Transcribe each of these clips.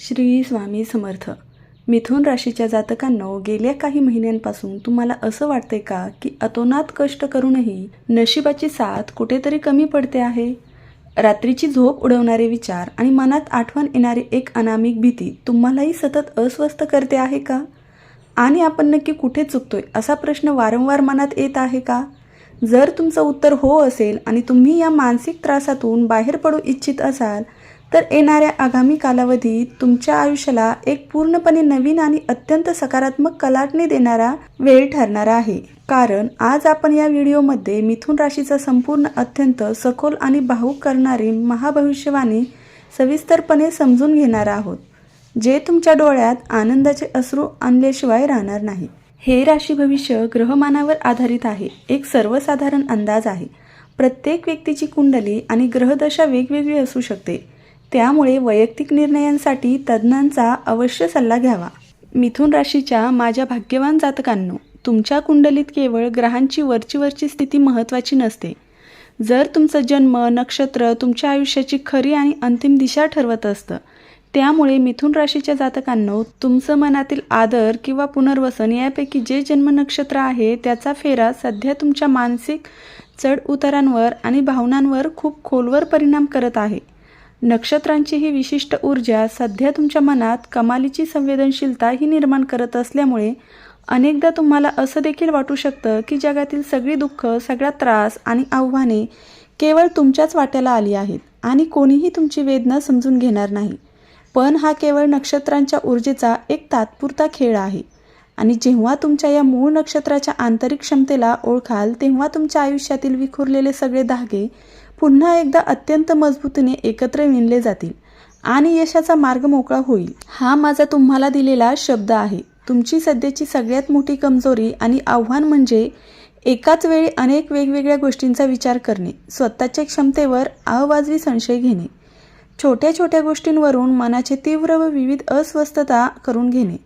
श्री स्वामी समर्थ. मिथुन राशीच्या जातकांनो, गेल्या काही महिन्यांपासून तुम्हाला असं वाटतंय का की अतोनात कष्ट करूनही नशिबाची साथ कुठेतरी कमी पडते आहे? रात्रीची झोप उडवणारे विचार आणि मनात आठवण येणारी एक अनामिक भीती तुम्हालाही सतत अस्वस्थ करते आहे का? आणि आपण नक्की कुठे चुकतोय असा प्रश्न वारंवार मनात येत आहे का? जर तुमचं उत्तर हो असेल आणि तुम्ही या मानसिक त्रासातून बाहेर पडू इच्छित असाल तर येणाऱ्या आगामी कालावधीत तुमच्या आयुष्याला एक पूर्णपणे नवीन आणि अत्यंत सकारात्मक कलाटणी देणारा वेळ ठरणार आहे. कारण आज आपण या व्हिडिओमध्ये मिथुन राशीचा संपूर्ण अत्यंत सखोल आणि भावुक करणारी महाभविष्यवाणी सविस्तरपणे समजून घेणार आहोत, जे तुमच्या डोळ्यात आनंदाचे अश्रू आणल्याशिवाय राहणार नाही. हे राशी भविष्य ग्रहमानावर आधारित आहे, एक सर्वसाधारण अंदाज आहे. प्रत्येक व्यक्तीची कुंडली आणि ग्रहदशा वेगवेगळी असू शकते, त्यामुळे वैयक्तिक निर्णयांसाठी तज्ज्ञांचा अवश्य सल्ला घ्यावा. मिथुन राशीच्या माझ्या भाग्यवान जातकांनो, तुमच्या कुंडलीत केवळ ग्रहांची वरची स्थिती महत्त्वाची नसते. जर तुमचा जन्म नक्षत्र तुमच्या आयुष्याची खरी आणि अंतिम दिशा ठरवत असतं. त्यामुळे मिथुन राशीच्या जातकांनो, तुमचं मनातील आदर किंवा पुनर्वसन यापैकी जे जन्म नक्षत्र आहे त्याचा फेरा सध्या तुमच्या मानसिक चढ उतारांवर आणि भावनांवर खूप खोलवर परिणाम करत आहे. नक्षत्रांची ही विशिष्ट ऊर्जा सध्या तुमच्या मनात कमालीची संवेदनशीलता ही निर्माण करत असल्यामुळे अनेकदा तुम्हाला असं देखील वाटू शकतं की जगातील सगळी दुःख, सगळा त्रास आणि आव्हाने केवळ तुमच्याच वाट्याला आली आहेत आणि कोणीही तुमची वेदना समजून घेणार नाही. पण हा केवळ नक्षत्रांच्या ऊर्जेचा एक तात्पुरता खेळ आहे आणि जेव्हा तुमच्या या मूळ नक्षत्राच्या आंतरिक क्षमतेला ओळखाल तेव्हा तुमच्या आयुष्यातील विखुरलेले सगळे धागे पुन्हा एकदा अत्यंत मजबूतीने एकत्र विणले जातील आणि यशाचा मार्ग मोकळा होईल. हा माझा तुम्हाला दिलेला शब्द आहे. तुमची सध्याची सगळ्यात मोठी कमजोरी आणि आव्हान म्हणजे एकाच वेळी अनेक वेगवेगळ्या गोष्टींचा विचार करणे, स्वतःच्या क्षमतेवर अवाजवी संशय घेणे, छोट्या छोट्या गोष्टींवरून मनाचे तीव्र व विविध अस्वस्थता करून घेणे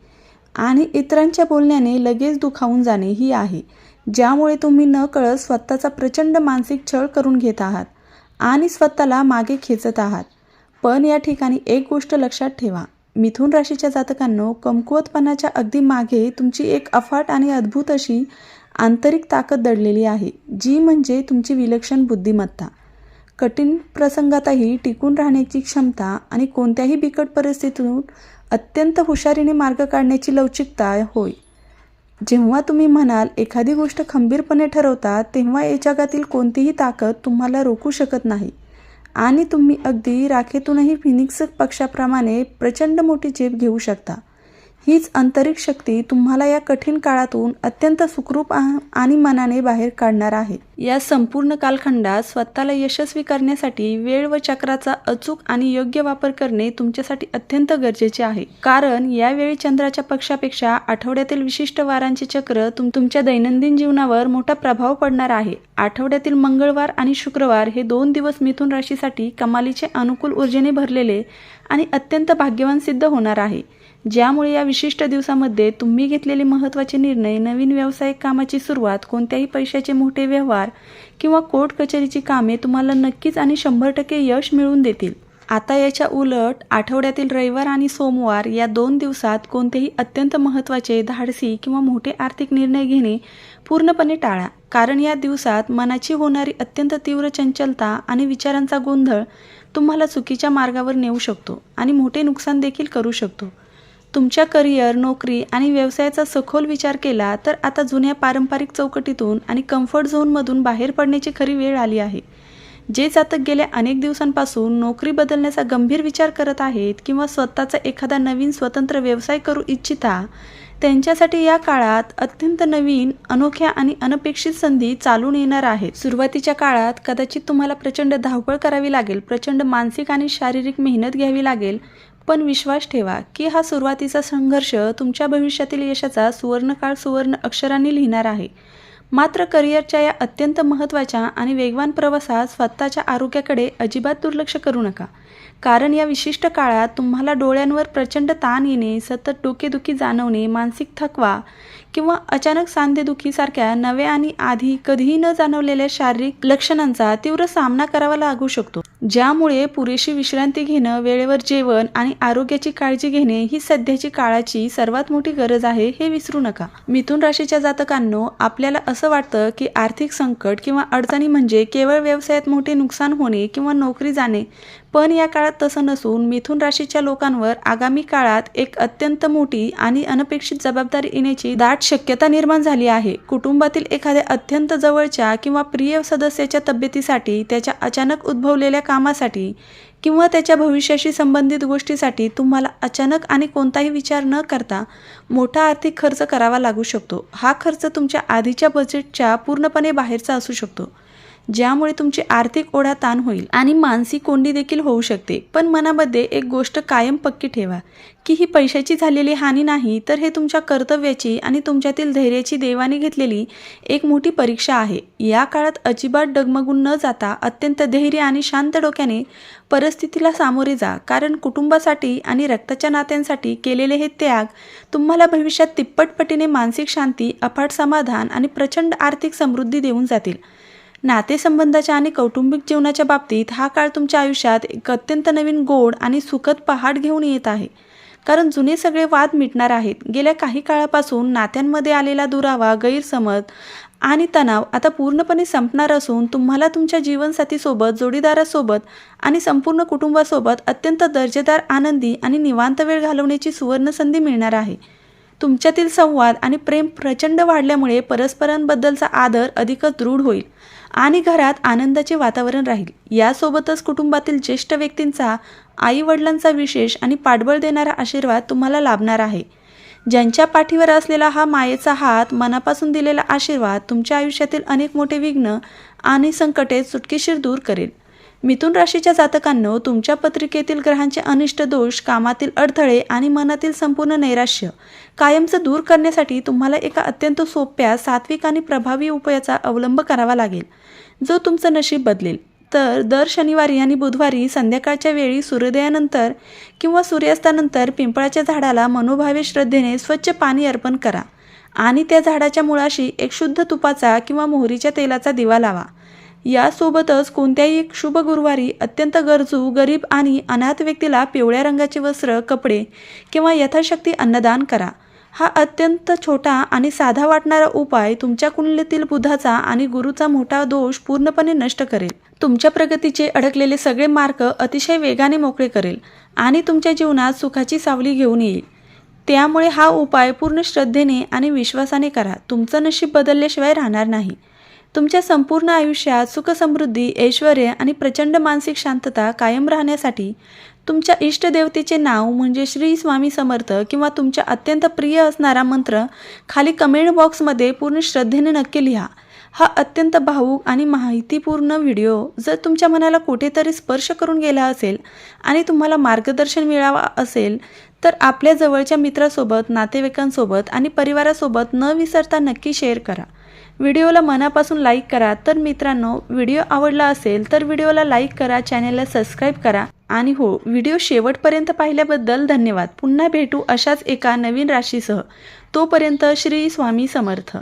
आणि इतरांच्या बोलण्याने लगेच दुखावून जाणे ही आहे, ज्यामुळे तुम्ही नकळत स्वतःचा प्रचंड मानसिक छळ करून घेत आहात आणि स्वतःला मागे खेचत आहात. पण या ठिकाणी एक गोष्ट लक्षात ठेवा, मिथुन राशीच्या जातकांनो, कमकुवतपणाच्या अगदी मागे तुमची एक अफाट आणि अद्भुत अशी आंतरिक ताकद दडलेली आहे, जी म्हणजे तुमची विलक्षण बुद्धिमत्ता, कठीण प्रसंगातही टिकून राहण्याची क्षमता आणि कोणत्याही बिकट परिस्थितीतून अत्यंत हुशारीने मार्ग काढण्याची लवचिकता होय. जेव्हा तुम्ही म्हणाल एखादी गोष्ट खंबीरपणे ठरवता तेव्हा या जगातील कोणतीही ताकद तुम्हाला रोखू शकत नाही आणि तुम्ही अगदी राखेतूनही फिनिक्स पक्षाप्रमाणे प्रचंड मोठी झेप घेऊ शकता. हीच आंतरिक शक्ती तुम्हाला या कठीण काळातून अत्यंत सुखरूप आणि मनाने बाहेर काढणार आहे. या संपूर्ण कालखंडात स्वतःला यशस्वी करण्यासाठी वेळ व चक्राचा अचूक आणि योग्य वापर करणे तुमच्यासाठी अत्यंत गरजेचे आहे. कारण यावेळी चंद्राच्या पक्षापेक्षा आठवड्यातील विशिष्ट वारांचे चक्र तुमच्या दैनंदिन जीवनावर मोठा प्रभाव पडणार आहे. आठवड्यातील मंगळवार आणि शुक्रवार हे 2 दिवस मिथुन राशीसाठी कमालीचे अनुकूल ऊर्जेने भरलेले आणि अत्यंत भाग्यवान सिद्ध होणार आहे, ज्यामुळे या विशिष्ट दिवसामध्ये तुम्ही घेतलेले महत्त्वाचे निर्णय, नवीन व्यावसायिक कामाची सुरुवात, कोणत्याही पैशाचे मोठे व्यवहार किंवा कोर्ट कचेरीची कामे तुम्हाला नक्कीच आणि 100% यश मिळवून देतील. आता याच्या उलट आठवड्यातील रविवार आणि सोमवार या 2 दिवसात कोणतेही अत्यंत महत्त्वाचे, धाडसी किंवा मोठे आर्थिक निर्णय घेणे पूर्णपणे टाळा. कारण या दिवसात मनाची होणारी अत्यंत तीव्र चंचलता आणि विचारांचा गोंधळ तुम्हाला चुकीच्या मार्गावर नेऊ शकतो आणि मोठे नुकसान देखील करू शकतो. तुमच्या करिअर, नोकरी आणि व्यवसायाचा सखोल विचार केला तर आता जुन्या पारंपरिक चौकटीतून आणि कम्फर्ट झोनमधून बाहेर पडण्याची खरी वेळ आली आहे. जे जातक गेल्या अनेक दिवसांपासून नोकरी बदलण्याचा गंभीर विचार करत आहेत किंवा स्वतःचा एखादा नवीन स्वतंत्र व्यवसाय करू इच्छिता, त्यांच्यासाठी या काळात अत्यंत नवीन, अनोख्या आणि अनपेक्षित संधी चालून येणार आहेत. सुरुवातीच्या काळात कदाचित तुम्हाला प्रचंड धावपळ करावी लागेल, प्रचंड मानसिक आणि शारीरिक मेहनत घ्यावी लागेल, पण विश्वास ठेवा की हा सुरुवातीचा संघर्ष तुमच्या भविष्यातील यशाचा सुवर्णकाळ सुवर्ण अक्षरांनी लिहिणार आहे. मात्र करिअरच्या या अत्यंत महत्त्वाच्या आणि वेगवान प्रवासात स्वतःच्या आरोग्याकडे अजिबात दुर्लक्ष करू नका. कारण या विशिष्ट काळात तुम्हाला डोळ्यांवर प्रचंड ताण येणे, सतत डोकेदुखी जाणवणे, मानसिक थकवा किंवा अचानक सांधेदुखीसारख्या नव्या आणि आधी कधीही न जाणवलेल्या शारीरिक लक्षणांचा तीव्र सामना करावा लागू शकतो, ज्यामुळे पुरेशी विश्रांती घेणं, वेळेवर जेवण आणि आरोग्याची काळजी घेणे ही सध्याची काळाची सर्वात मोठी गरज आहे, हे विसरू नका. मिथुन राशीच्या जातकांनो, आपल्याला असं वाटतं की आर्थिक संकट किंवा अडचणी म्हणजे केवळ व्यवसायात मोठे नुकसान होणे किंवा नोकरी जाणे, पण या काळात तसं नसून मिथुन राशीच्या लोकांवर आगामी काळात एक अत्यंत मोठी आणि अनपेक्षित जबाबदारी येण्याची दाट शक्यता निर्माण झाली आहे. कुटुंबातील एखाद्या अत्यंत जवळच्या किंवा प्रिय सदस्याच्या तब्येतीसाठी, त्याच्या अचानक उद्भवलेल्या कामासाठी किंवा त्याच्या भविष्याशी संबंधित गोष्टीसाठी तुम्हाला अचानक आणि कोणताही विचार न करता मोठा आर्थिक खर्च करावा लागू शकतो. हा खर्च तुमच्या आधीच्या बजेटच्या पूर्णपणे बाहेरचा असू शकतो, ज्यामुळे तुमची आर्थिक ओढाताण होईल आणि मानसिक कोंडी देखील होऊ शकते. पण मनामध्ये एक गोष्ट कायम पक्की ठेवा की ही पैशाची झालेली हानी नाही, तर हे तुमच्या कर्तव्याची आणि तुमच्यातील धैर्याची देवाने घेतलेली एक मोठी परीक्षा आहे. या काळात अजिबात डगमगून न जाता अत्यंत धैर्य आणि शांत डोक्याने परिस्थितीला सामोरे जा, कारण कुटुंबासाठी आणि रक्ताच्या नात्यांसाठी केलेले हे त्याग तुम्हाला भविष्यात तिप्पट पटीने मानसिक शांती, अफाट समाधान आणि प्रचंड आर्थिक समृद्धी देऊन जातील. नातेसंबंधाच्या आणि कौटुंबिक जीवनाच्या बाबतीत हा काळ तुमच्या आयुष्यात एक अत्यंत नवीन गोड आणि सुखद पहाट घेऊन येत आहे, कारण जुने सगळे वाद मिटणार आहेत. गेल्या काही काळापासून नात्यांमध्ये आलेला दुरावा, गैरसमज आणि तणाव आता पूर्णपणे संपणार असून तुम्हाला तुमच्या जीवनसाथीसोबत, जोडीदारासोबत आणि संपूर्ण कुटुंबासोबत अत्यंत दर्जेदार, आनंदी आणि निवांत वेळ घालवण्याची सुवर्ण संधी मिळणार आहे. तुमच्यातील संवाद आणि प्रेम प्रचंड वाढल्यामुळे परस्परांबद्दलचा आदर अधिकच दृढ होईल आणि घरात आनंदाचे वातावरण राहील. यासोबतच कुटुंबातील ज्येष्ठ व्यक्तींचा, आई वडिलांचा विशेष आणि पाठबळ देणारा आशीर्वाद तुम्हाला लाभणार आहे. ज्यांच्या पाठीवर असलेला हा मायेचा हात, मनापासून दिलेला आशीर्वाद तुमच्या आयुष्यातील अनेक मोठे विघ्न आणि संकटे चुटकीशीर दूर करेल. मिथुन राशीच्या जातकांनो, तुमच्या पत्रिकेतील ग्रहांचे अनिष्ट दोष, कामातील अडथळे आणि मनातील संपूर्ण नैराश्य कायमचं दूर करण्यासाठी तुम्हाला एका अत्यंत सोप्या, सात्विक आणि प्रभावी उपायाचा अवलंब करावा लागेल, जो तुमचं नशीब बदलेल. तर दर शनिवारी आणि बुधवारी संध्याकाळच्या वेळी सूर्योदयानंतर किंवा सूर्यास्तानंतर पिंपळाच्या झाडाला मनोभावे श्रद्धेने स्वच्छ पाणी अर्पण करा आणि त्या झाडाच्या मुळाशी एक शुद्ध तुपाचा किंवा मोहरीच्या तेलाचा दिवा लावा. यासोबतच कोणत्याही एक शुभ गुरुवारी अत्यंत गरजू, गरीब आणि अनाथ व्यक्तीला पिवळ्या रंगाचे वस्त्र, कपडे किंवा यथाशक्ती अन्नदान करा. हा अत्यंत छोटा आणि साधा वाटणारा उपाय तुमच्या कुंडलीतील बुधाचा आणि गुरुचा मोठा दोष पूर्णपणे नष्ट करेल, तुमच्या प्रगतीचे अडकलेले सगळे मार्ग अतिशय वेगाने मोकळे करेल आणि तुमच्या जीवनात सुखाची सावली घेऊन येईल. त्यामुळे हा उपाय पूर्ण श्रद्धेने आणि विश्वासाने करा. तुमचं नशीब बदलल्याशिवाय राहणार नाही. तुमच्या संपूर्ण आयुष्यात सुख, समृद्धी, ऐश्वर्य आणि प्रचंड मानसिक शांतता कायम राहण्यासाठी तुमच्या इष्टदेवतेचे नाव म्हणजे श्री स्वामी समर्थ किंवा तुमच्या अत्यंत प्रिय असणारा मंत्र खाली कमेंट बॉक्समध्ये पूर्ण श्रद्धेने नक्की लिहा. हा अत्यंत भावूक आणि माहितीपूर्ण व्हिडिओ जर तुमच्या मनाला कुठेतरी स्पर्श करून गेला असेल आणि तुम्हाला मार्गदर्शन मिळावा असेल, तर आपल्या जवळच्या मित्रासोबत, नातेवाईकांसोबत आणि परिवारासोबत न विसरता नक्की शेअर करा. व्हिडिओला मनापासून लाईक करा. तर मित्रांनो, व्हिडिओ आवडला असेल तर व्हिडिओला लाईक करा, चॅनलला सबस्क्राईब करा आणि हो, व्हिडिओ शेवटपर्यंत पाहिल्याबद्दल धन्यवाद. पुन्हा भेटू अशाच एका नवीन राशीसह. तोपर्यंत श्री स्वामी समर्थ.